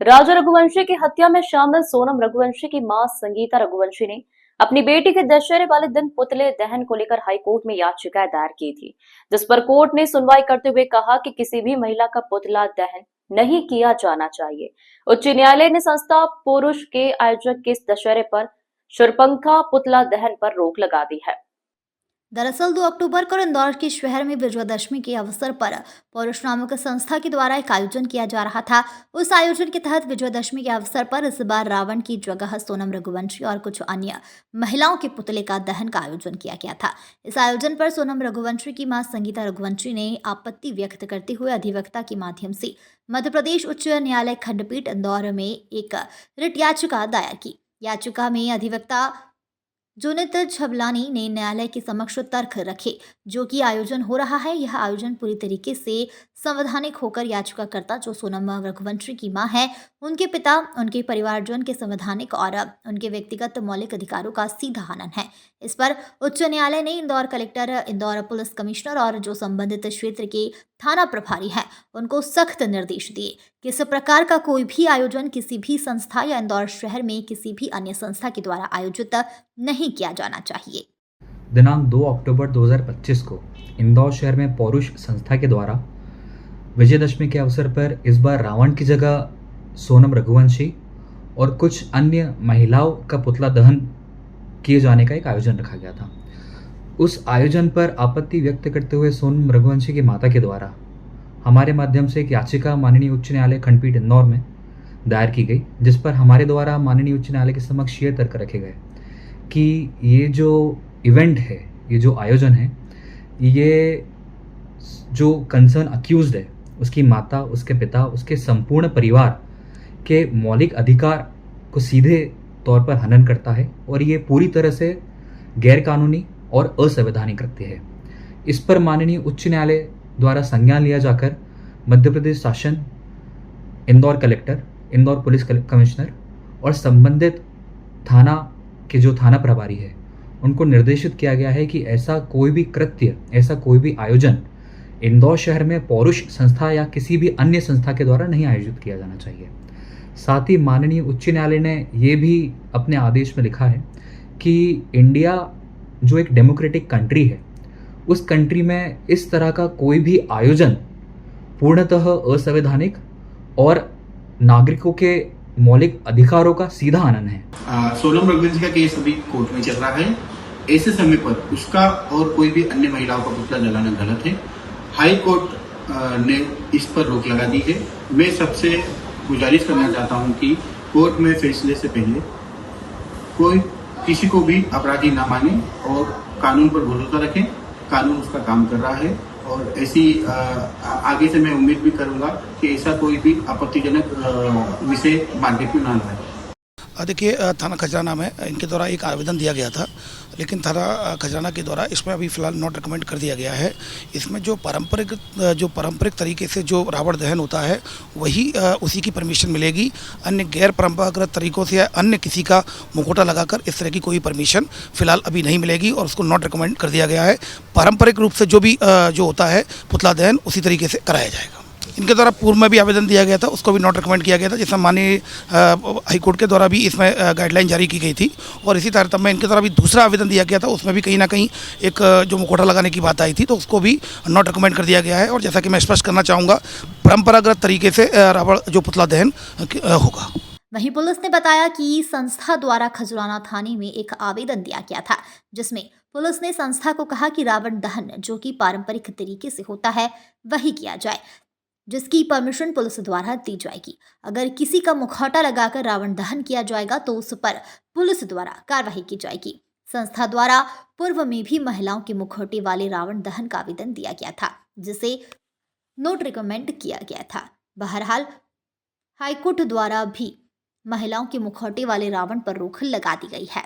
राजा रघुवंशी की हत्या में शामिल सोनम रघुवंशी की मां संगीता रघुवंशी ने अपनी बेटी के दशहरे वाले दिन पुतले दहन को लेकर हाईकोर्ट में याचिका दायर की थी, जिस पर कोर्ट ने सुनवाई करते हुए कहा कि किसी भी महिला का पुतला दहन नहीं किया जाना चाहिए। उच्च न्यायालय ने संस्था पुरुष के आयोजक के इस दशहरे पर शूरपंखा पुतला दहन पर रोक लगा दी है। दरअसल 2 अक्टूबर को इंदौर के शहर में विजयदशमी के अवसर पर पौरुष नामक संस्था के द्वारा एक आयोजन किया जा रहा था। उस आयोजन के तहत विजयदशमी के अवसर पर इस बार रावण की जगह सोनम रघुवंशी और कुछ अन्य महिलाओं के पुतले का दहन का आयोजन किया गया था। इस आयोजन पर सोनम रघुवंशी की मां संगीता रघुवंशी ने आपत्ति व्यक्त करते हुए अधिवक्ता के माध्यम से मध्य प्रदेश उच्च न्यायालय खंडपीठ इंदौर में एक रिट याचिका दायर की। याचिका में अधिवक्ता जोनित छबलानी ने न्यायालय के समक्ष तर्क रखे जो कि आयोजन हो रहा है, यह आयोजन पूरी तरीके से संवैधानिक होकर याचिकाकर्ता जो सोनम रघुवंशी की मां है, उनके पिता, उनके परिवारजन के संवैधानिक और उनके व्यक्तिगत मौलिक अधिकारों का सीधा हनन है। इस पर उच्च न्यायालय ने Indore collector, Indore police commissioner और जो संबंधित क्षेत्र के थाना प्रभारी हैं, उनको सख्त निर्देश दिए कि इस प्रकार का कोई भी आयोजन किसी भी संस्था या इंदौर शहर में किसी भी अन्य संस्था के द्वारा आयोजित नहीं किया जाना चाहिए। दिनांक 2 अक्टूबर 2025 को इंदौर शहर में पौरुष संस्था के द्वारा विजयदशमी के अवसर पर इस बार रावण की जगह सोनम रघुवंशी और कुछ अन्य महिलाओं का पुतला दहन किए जाने का एक आयोजन रखा गया था। उस आयोजन पर आपत्ति व्यक्त करते हुए सोनम रघुवंशी की माता के द्वारा हमारे माध्यम से एक याचिका माननीय उच्च न्यायालय खंडपीठ इंदौर में दायर की गई, जिस पर हमारे द्वारा माननीय उच्च न्यायालय के समक्ष ये तर्क रखे गए कि ये जो इवेंट है, ये जो आयोजन है, ये जो कंसर्न अक्यूज्ड है उसकी माता, उसके पिता, उसके संपूर्ण परिवार के मौलिक अधिकार को सीधे तौर पर हनन करता है और ये पूरी तरह से गैरकानूनी और असंवैधानिक कृत्य है। इस पर माननीय उच्च न्यायालय द्वारा संज्ञान लिया जाकर मध्य प्रदेश शासन, Indore collector, Indore police commissioner और संबंधित थाना के जो थाना प्रभारी है, उनको निर्देशित किया गया है कि ऐसा कोई भी कृत्य, ऐसा कोई भी आयोजन इंदौर शहर में पौरुष संस्था या किसी भी अन्य संस्था के द्वारा नहीं आयोजित किया जाना चाहिए। साथ ही माननीय उच्च न्यायालय ने ये भी अपने आदेश में लिखा है कि इंडिया जो एक डेमोक्रेटिक कंट्री है, उस कंट्री में इस तरह का कोई भी आयोजन पूर्णतः असंवैधानिक और नागरिकों के मौलिक अधिकारों का सीधा हनन है। सोनम रघुवंशी का केस अभी कोर्ट में चल रहा है। ऐसे समय पर उसका और कोई भी अन्य महिलाओं का पुतला जलाना गलत है। हाई कोर्ट ने इस पर रोक लगा दी है। मैं सबसे गुजारिश करना चाहता हूं कि कोर्ट में फैसले से पहले कोई किसी को भी अपराधी ना माने और कानून पर भरोसा रखें। कानून उसका काम कर रहा है और ऐसी आगे से मैं उम्मीद भी करूंगा कि ऐसा कोई भी आपत्तिजनक विषय मार्केट में ना लाए। देखिए, थाना खजराना में इनके द्वारा एक आवेदन दिया गया था, लेकिन थाना खजराना के द्वारा इसमें अभी फ़िलहाल नॉट रिकमेंड कर दिया गया है। इसमें जो पारंपरिक तरीके से जो रावण दहन होता है वही उसी की परमिशन मिलेगी। अन्य गैर परंपरागत तरीकों से अन्य किसी का मुखौटा लगाकर इस तरह की कोई परमिशन फ़िलहाल अभी नहीं मिलेगी और उसको नॉट रिकमेंड कर दिया गया है। पारंपरिक रूप से जो भी जो होता है पुतला दहन उसी तरीके से कराया जाएगा। इनके द्वारा पूर्व में भी आवेदन दिया गया था, उसको भी नॉट रिकमेंड किया गया था, जिसमें माननीय हाईकोर्ट के द्वारा भी इसमें गाइडलाइन जारी की गई थी और इसी तारतम्य में इनके द्वारा भी दूसरा आवेदन दिया गया था, उसमें भी कहीं ना कहीं एक जो मुखौटा लगाने की बात आई थी, तो उसको भी नॉट रिकमेंड कर दिया गया है। और जैसा कि मैं स्पष्ट करना चाहूँगा, परंपरागत तरीके से रावण जो पुतला दहन होगा। वहीं पुलिस ने बताया कि संस्था द्वारा खजुराना थाने में एक आवेदन दिया गया था, जिसमें पुलिस ने संस्था को कहा कि रावण दहन जो कि पारंपरिक तरीके से होता है वही किया जाए, जिसकी परमिशन पुलिस द्वारा दी जाएगी। अगर किसी का मुखौटा लगाकर रावण दहन किया जाएगा तो उस पर पुलिस द्वारा कार्रवाई की जाएगी। संस्था द्वारा पूर्व में भी महिलाओं के मुखौटे वाले रावण दहन का आवेदन दिया गया था, जिसे नोट रिकमेंड किया गया था। बहरहाल हाईकोर्ट द्वारा भी महिलाओं के मुखौटे वाले रावण पर रोक लगा दी गई है।